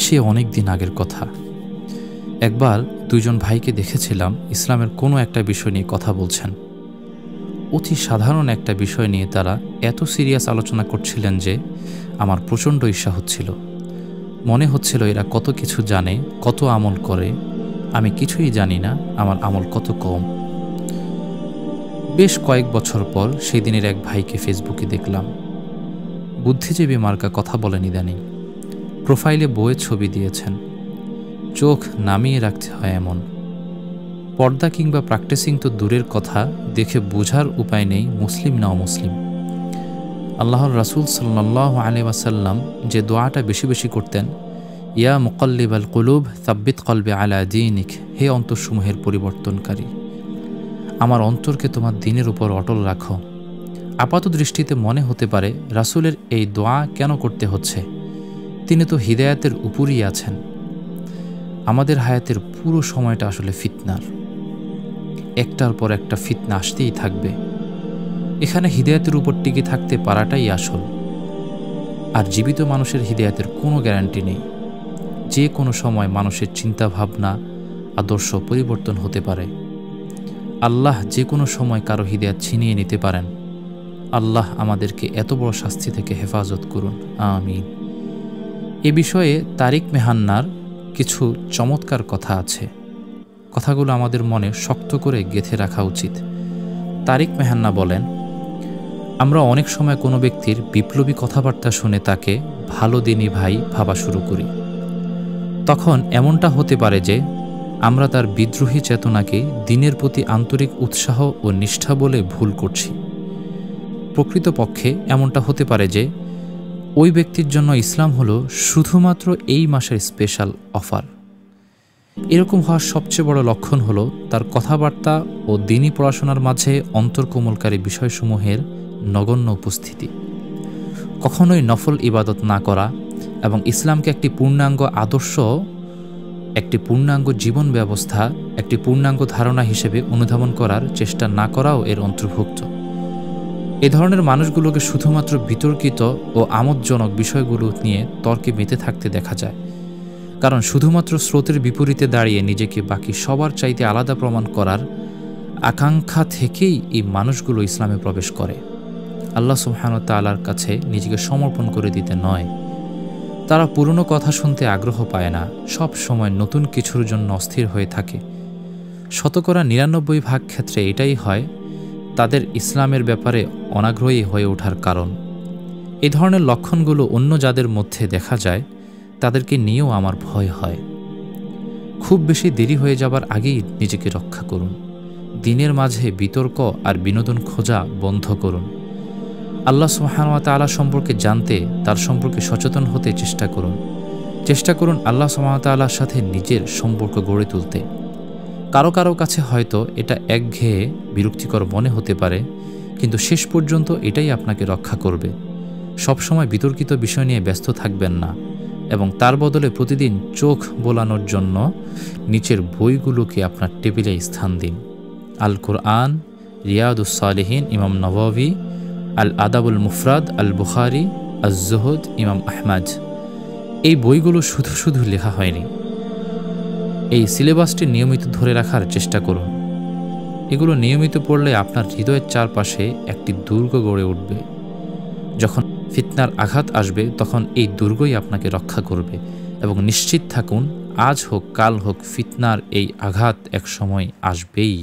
সে অনেক দিন আগের কথা। একবার দুইজন ভাইকে দেখেছিলাম ইসলামের কোনো একটা বিষয় নিয়ে কথা বলছেন। অতি সাধারণ একটা বিষয় নিয়ে তারা এত সিরিয়াস আলোচনা করছিলেন যে আমার প্রচণ্ড ঈর্ষা হচ্ছিল। মনে হচ্ছিল এরা কত কিছু জানে, কত আমল করে, আমি কিছুই জানি না, আমার আমল কত কম। বেশ কয়েক বছর পর সেই দিনের এক ভাইকে ফেসবুকে দেখলাম। বুদ্ধিজীবী মার্কা কথা বলেন ইদানিং। প্রোফাইলে বইয়ের ছবি দিয়েছেন। চোখ নামিয়ে রাখতে হয় এমন। পর্দা কিংবা প্র্যাকটিসিং তো দূরের কথা, দেখে বোঝার উপায় নেই মুসলিম না অমুসলিম। আল্লাহর রাসূল সাল্লাল্লাহু আলাইহি ওয়াসাল্লাম যে দোয়াটা বেশি বেশি করতেন, ইয়া মুকাল্লিবাল কুলুব সাব্বিত কলবি আলা দীনিক, হে অন্তরসমূহের পরিবর্তনকারী, আমার অন্তরকে তোমার দ্বীনের উপর অটল রাখো। আপাত দৃষ্টিতে মনে হতে পারে রাসূলের এই দোয়া কেন করতে হচ্ছে, তিনি তো হিদায়াতের উপরই আছেন। আমাদের হায়াতের পুরো সময়টা আসলে ফিতনার, একটার পর একটা ফিতনা আসতেই থাকবে। এখানে হিদায়াতের উপর টিকে থাকতে পারাটাই আসল। আর জীবিত মানুষের হিদায়াতের কোনো গ্যারান্টি নেই। যে কোনো সময় মানুষের চিন্তা ভাবনা, আদর্শ পরিবর্তন হতে পারে। আল্লাহ যে কোনো সময় কারো হিদায়াত ছিনিয়ে নিতে পারেন। আল্লাহ আমাদেরকে এত বড় শাস্তি থেকে হেফাজত করুন, আমিন। এ বিষয়ে তারিক মেহান্নার কিছু চমৎকার কথা আছে। কথাগুলো আমাদের মনে শক্ত করে গেঁথে রাখা উচিত। তারিক মেহান্না বলেন, আমরা অনেক সময় কোনো ব্যক্তির বিপ্লবী কথাবার্তা শুনে তাকে ভালো দিনী ভাই ভাবা শুরু করি। তখন এমনটা হতে পারে যে আমরা তার বিদ্রোহী চেতনাকে দ্বীনের প্রতি আন্তরিক উৎসাহ ও নিষ্ঠা বলে ভুল করছি। প্রকৃতপক্ষে এমনটা হতে পারে যে ওই ব্যক্তির জন্য ইসলাম হলো শুধুমাত্র এই মাসের স্পেশাল অফার। এরকম হওয়ার সবচেয়ে বড় লক্ষণ হলো তার কথাবার্তা ও দ্বীনী পড়াশোনার মাঝে অন্তর্কোমলকারী বিষয়সমূহের নগণ্য উপস্থিতি। কখনোই নফল ইবাদত না করা এবং ইসলামকে একটি পূর্ণাঙ্গ আদর্শ, একটি পূর্ণাঙ্গ জীবন ব্যবস্থা, একটি পূর্ণাঙ্গ ধারণা হিসেবে অনুধাবন করার চেষ্টা না করাও এর অন্তর্ভুক্ত। এ ধরনের মানুষগুলোকে শুধুমাত্র বিতর্কিত ও আমোদজনক বিষয়গুলো নিয়ে তর্কে মেতে থাকতে দেখা যায়। কারণ শুধুমাত্র স্রোতের বিপরীতে দাঁড়িয়ে নিজেকে বাকি সবার চাইতে আলাদা প্রমাণ করার আকাঙ্ক্ষা থেকেই এই মানুষগুলো ইসলামে প্রবেশ করে। আল্লাহ সুবহানাহু ওয়া তাআলার কাছে নিজেকে সমর্পণ করে দিতে নয়। তারা পুরনো কথা শুনতে আগ্রহ পায় না, সব সময় নতুন কিছুর জন্য অস্থির হয়ে থাকে। শতকরা ৯৯% ক্ষেত্রে এটাই হয় তাদের ইসলামের ব্যাপারে অনাগ্রহী হয়ে ওঠার কারণ। এই ধরনের লক্ষণগুলো অন্য যাদের মধ্যে দেখা যায় তাদেরকে নিয়েও আমার ভয় হয়। খুব বেশি দেরি হয়ে যাবার আগেই নিজেকে রক্ষা করুন। দ্বীনের মাঝে বিতর্ক আর বিনোদন খোঁজা বন্ধ করুন। আল্লাহ সুবহানাহু ওয়া তাআলা সম্পর্কে জানতে, তার সম্পর্কে সচেতন হতে চেষ্টা করুন আল্লাহ সুবহানাহু ওয়া তাআলার সাথে নিজের সম্পর্ক গড়ে তুলতে। কারো কাছে হয়তো এটা একঘেয়ে বিরক্তিকর মনে হতে পারে, কিন্তু শেষ পর্যন্ত এটাই আপনাকে রক্ষা করবে। সবসময় বিতর্কিত বিষয় নিয়ে ব্যস্ত থাকবেন না এবং তার বদলে প্রতিদিন চোখ বোলানোর জন্য নিচের বইগুলোকে আপনার টেবিলে স্থান দিন। আল কুরআন, রিয়াদুস সালিহিন ইমাম নববী, আল আদাবুল মুফরাদ আল বুখারী, আজ জুহুদ ইমাম আহমদ। এই বইগুলো শুধু শুধু লেখা হয়নি। এই সিলেবাসটি নিয়মিত ধরে রাখার চেষ্টা করুন। এগুলো নিয়মিত পড়লে আপনার হৃদয়ের চারপাশে একটি দুর্গ গড়ে উঠবে। যখন ফিতনার আঘাত আসবে তখন এই দুর্গই আপনাকে রক্ষা করবে এবং নিশ্চিত থাকুন আজ হোক কাল হোক ফিতনার এই আঘাত এক সময় আসবেই।